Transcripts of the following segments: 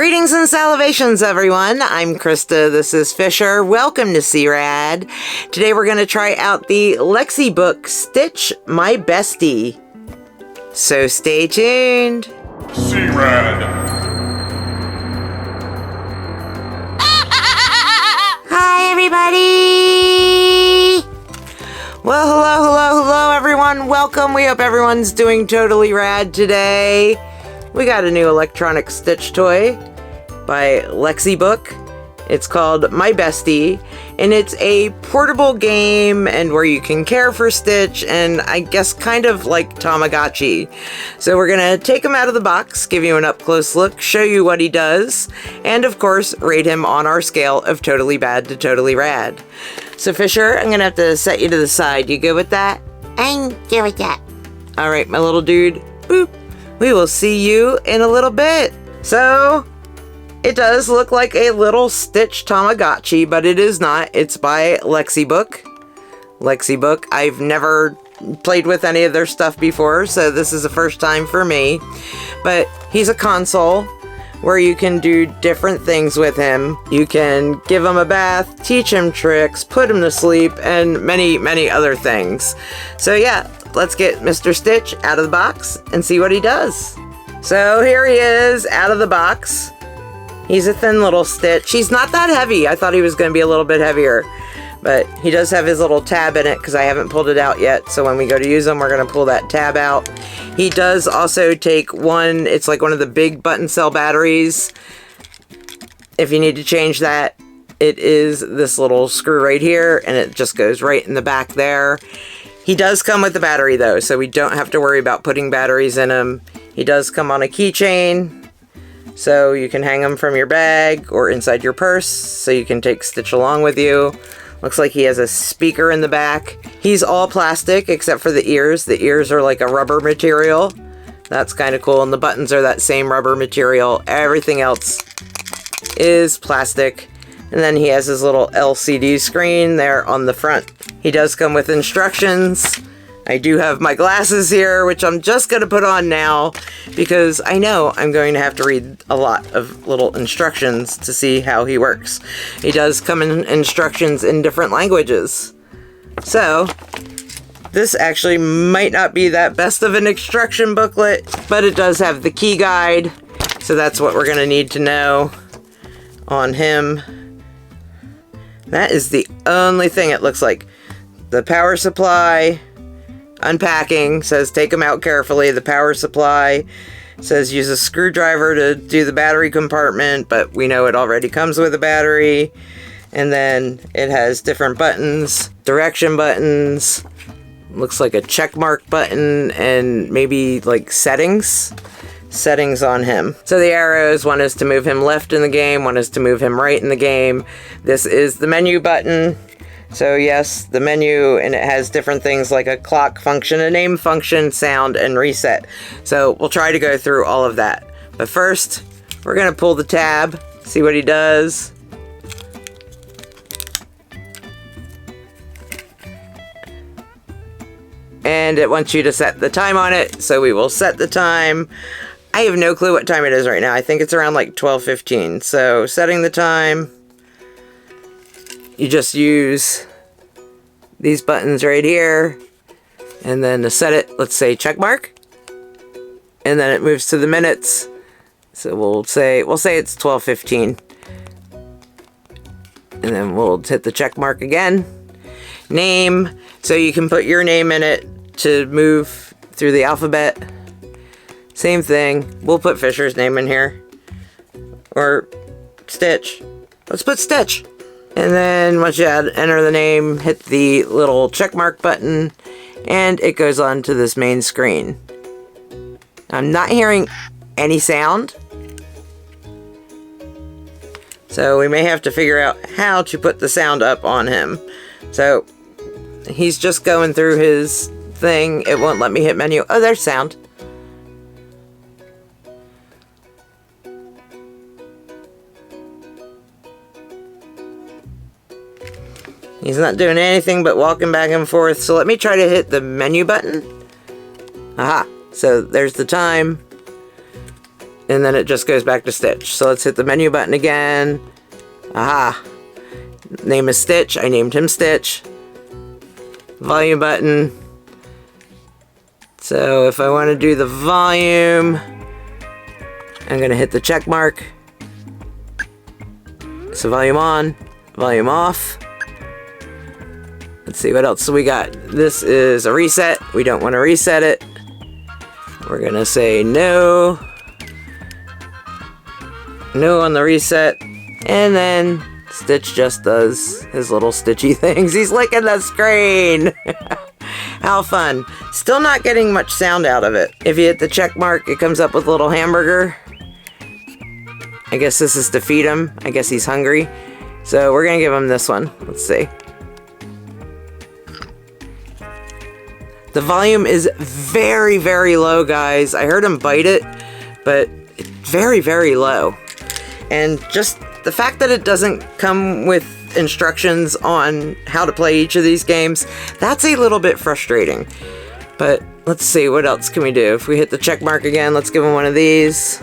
Greetings and salvations, everyone. I'm Krista. This is Fisher. Welcome to CRAD. Today we're going to try out the Lexibook Stitch My Bestie. So stay tuned. CRAD. Hi, everybody. Well, hello, everyone. Welcome. We hope everyone's doing totally rad today. We got a new electronic Stitch toy by Lexibook. It's called My Bestie, and it's a portable game and where you can care for Stitch, and I guess kind of like Tamagotchi. So we're gonna take him out of the box, give you an up-close look, show you what he does, and of course, rate him on our scale of totally bad to totally rad. So Fisher, I'm gonna have to set you to the side. You good with that? I'm good with that. All right, my little dude. Boop. We will see you in a little bit. So, it does look like a little Stitch Tamagotchi, but it is not. It's by Lexibook. Lexibook. I've never played with any of their stuff before, so this is the first time for me. But he's a console where you can do different things with him. You can give him a bath, teach him tricks, put him to sleep, and many, many other things. So yeah, let's get Mr. Stitch out of the box and see what he does. So here he is out of the box. He's a thin little Stitch. He's not that heavy. I thought he was going to be a little bit heavier. But he does have his little tab in it because I haven't pulled it out yet. So when we go to use him, we're going to pull that tab out. He does also take one, it's like one of the big button cell batteries. If you need to change that, it is this little screw right here, and it just goes right in the back there. He does come with a battery though, so we don't have to worry about putting batteries in him. He does come on a keychain, so you can hang him from your bag or inside your purse, so you can take Stitch along with you. Looks like he has a speaker in the back. He's all plastic except for the ears. The ears are like a rubber material. That's kind of cool, and the buttons are that same rubber material. Everything else is plastic. And then he has his little LCD screen there on the front. He does come with instructions. I do have my glasses here, which I'm just going to put on now because I know I'm going to have to read a lot of little instructions to see how he works. He does come in instructions in different languages. So, this actually might not be that best of an instruction booklet, but it does have the key guide. So that's what we're going to need to know on him. That is the only thing it looks like. The power supply, unpacking, says take them out carefully. The power supply says use a screwdriver to do the battery compartment, but we know it already comes with a battery. And then it has different buttons, direction buttons, looks like a check mark button, and maybe like settings on him. So the arrows, one is to move him left in the game, one is to move him right in the game. This is the menu button. So yes, the menu, and it has different things like a clock function, a name function, sound, and reset. So we'll try to go through all of that. But first, we're going to pull the tab, see what he does. And it wants you to set the time on it, so we will set the time. I have no clue what time it is right now. I think it's around like 12:15. So setting the time, you just use these buttons right here, and then to set it, let's say check mark, and then it moves to the minutes. So we'll say it's 12:15, and then we'll hit the check mark again. Name, so you can put your name in it to move through the alphabet. Same thing. We'll put Fisher's name in here. Or Stitch. Let's put Stitch. And then once you enter the name, hit the little check mark button, and it goes on to this main screen. I'm not hearing any sound, so we may have to figure out how to put the sound up on him. So he's just going through his thing. It won't let me hit menu. Oh, there's sound. He's not doing anything but walking back and forth. So let me try to hit the menu button. Aha. So there's the time. and then it just goes back to Stitch. So let's hit the menu button again. Aha. Name is Stitch. I named him Stitch. Volume button. So if I want to do the volume, I'm going to hit the check mark. So volume on, volume off. Let's see what else we got. This is a reset. We don't want to reset it. We're going to say no. No on the reset. And then Stitch just does his little stitchy things. He's licking the screen. How fun. Still not getting much sound out of it. If you hit the check mark, it comes up with a little hamburger. I guess this is to feed him. I guess he's hungry. So we're going to give him this one. Let's see. The volume is very, very low, guys. I heard him bite it, but it's very, very low. And just the fact that it doesn't come with instructions on how to play each of these games, that's a little bit frustrating. But let's see, what else can we do? If we hit the check mark again, let's give him one of these.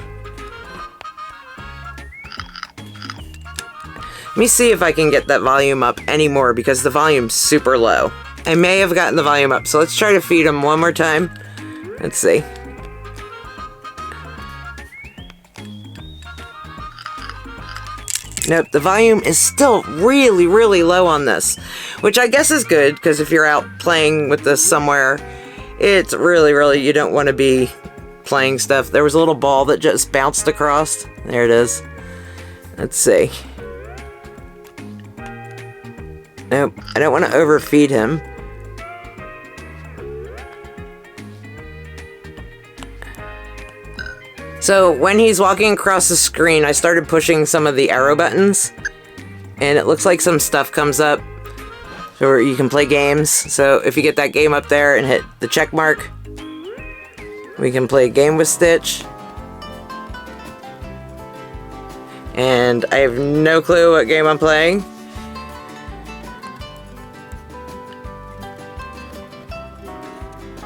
Let me see if I can get that volume up anymore, because the volume's super low. I may have gotten the volume up, so let's try to feed him one more time. Let's see. Nope, the volume is still really, really low on this, which I guess is good, because if you're out playing with this somewhere, it's really, really, you don't want to be playing stuff. There was a little ball that just bounced across. There it is. Let's see. Nope, I don't want to overfeed him. So when he's walking across the screen, I started pushing some of the arrow buttons, and it looks like some stuff comes up where you can play games. So if you get that game up there and hit the check mark, we can play a game with Stitch. And I have no clue what game I'm playing.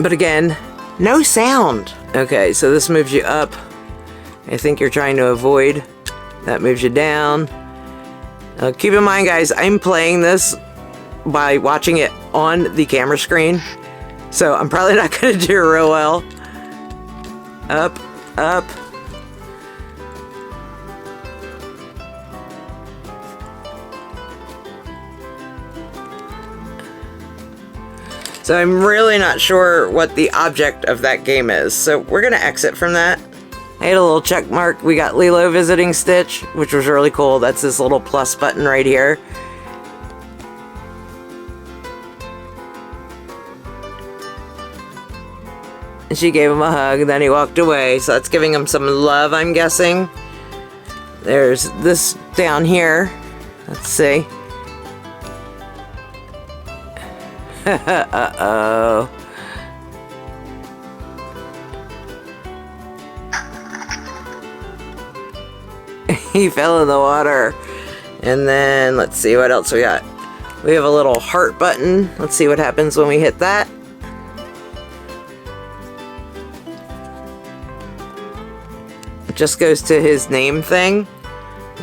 But again, no sound. Okay, so this moves you up. I think you're trying to avoid. That moves you down. Keep in mind, guys, I'm playing this by watching it on the camera screen. So I'm probably not going to do real well. Up, up. So I'm really not sure what the object of that game is. So we're going to exit from that. I had a little check mark. We got Lilo visiting Stitch, which was really cool. That's this little plus button right here. And she gave him a hug, and then he walked away. So that's giving him some love, I'm guessing. There's this down here. Let's see. Uh-oh. He fell in the water. And then, let's see what else we got. We have a little heart button. Let's see what happens when we hit that. It just goes to his name thing.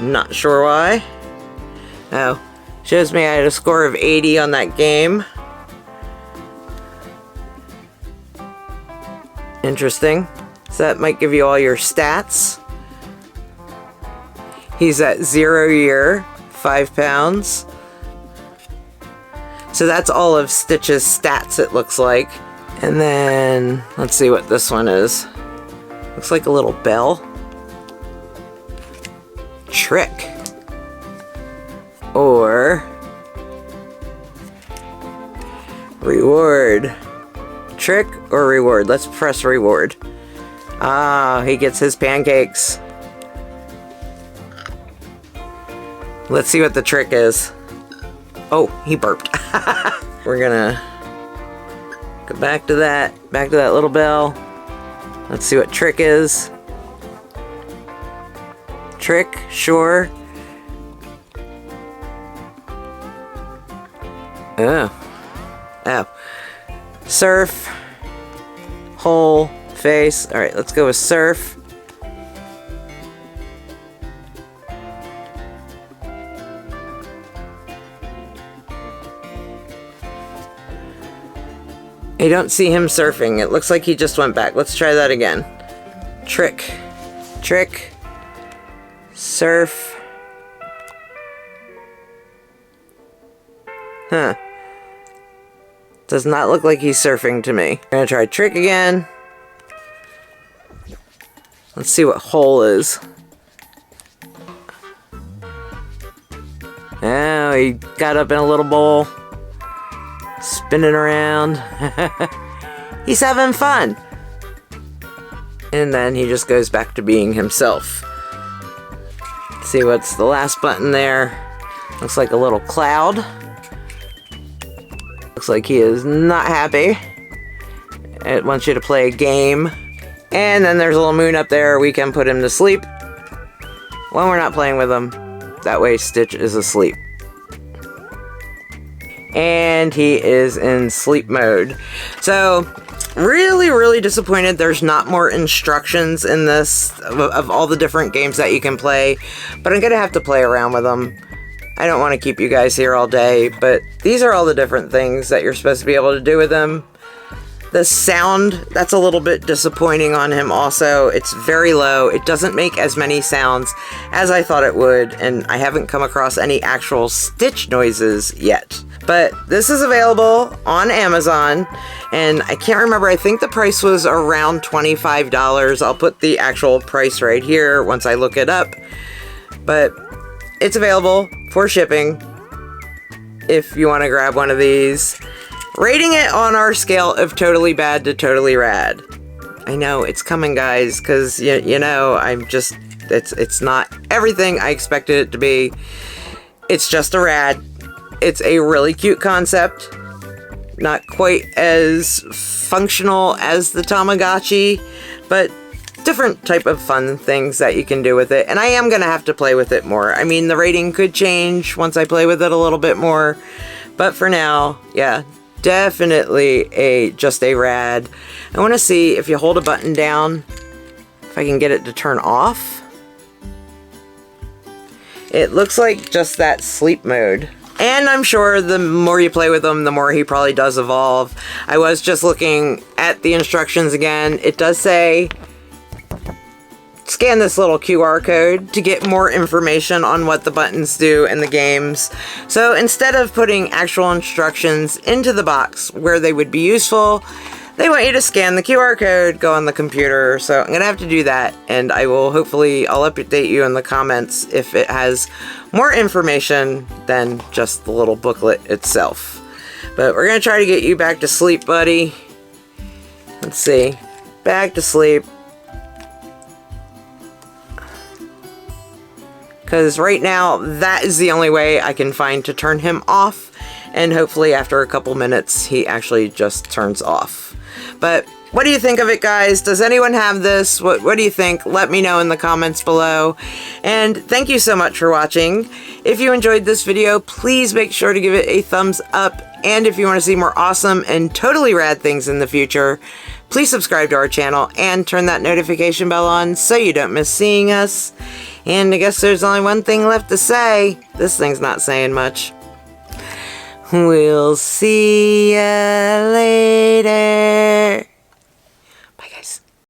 Not sure why. Oh, shows me I had a score of 80 on that game. Interesting. So that might give you all your stats. He's at 0 year, 5 pounds. So that's all of Stitch's stats, it looks like. And then, let's see what this one is. Looks like a little bell. Trick. Or reward. Trick or reward? Let's press reward. Ah, he gets his pancakes. Let's see what the trick is. Oh, he burped. We're gonna go back to that little bell. Let's see what trick is. Trick, sure. Oh. Surf. Hole. Face. Alright, let's go with surf. I don't see him surfing. It looks like he just went back. Let's try that again. Trick. Trick. Surf. Huh. Does not look like he's surfing to me. I'm gonna try trick again. Let's see what hole is. Oh, he got up in a little bowl. Spinning around. He's having fun. And then he just goes back to being himself. Let's see what's the last button there. Looks like a little cloud. Looks like he is not happy. It wants you to play a game. And then there's a little moon up there. We can put him to sleep when we're not playing with him. That way Stitch is asleep. And he is in sleep mode. So, really disappointed there's not more instructions in this of all the different games that you can play. But I'm going to have to play around with them. I don't want to keep you guys here all day, but these are all the different things that you're supposed to be able to do with him. The sound, that's a little bit disappointing on him also. It's very low. It doesn't make as many sounds as I thought it would, and I haven't come across any actual Stitch noises yet. But this is available on Amazon, and I can't remember, I think the price was around $25. I'll put the actual price right here once I look it up. But it's available for shipping if you want to grab one of these. Rating it on our scale of totally bad to totally rad. I know, it's coming, guys, because, you know, I'm just, it's not everything I expected it to be. It's just a rad. It's a really cute concept. Not quite as functional as the Tamagotchi, but different type of fun things that you can do with it. And I am going to have to play with it more. I mean, the rating could change once I play with it a little bit more. But for now, yeah, definitely just a rad. I want to see if you hold a button down, if I can get it to turn off. It looks like just that sleep mode. And I'm sure the more you play with him, the more he probably does evolve. I was just looking at the instructions again. It does say, scan this little QR code to get more information on what the buttons do in the games. So instead of putting actual instructions into the box where they would be useful, they want you to scan the QR code, go on the computer. So I'm going to have to do that, and I will hopefully, I'll update you in the comments if it has more information than just the little booklet itself. But we're going to try to get you back to sleep, buddy. Let's see. Back to sleep. Because right now, that is the only way I can find to turn him off. And hopefully after a couple minutes, he actually just turns off. But what do you think of it, guys? Does anyone have this? What do you think? Let me know in the comments below. And thank you so much for watching. If you enjoyed this video, please make sure to give it a thumbs up. And if you want to see more awesome and totally rad things in the future, please subscribe to our channel and turn that notification bell on so you don't miss seeing us. And I guess there's only one thing left to say. This thing's not saying much. We'll see ya later.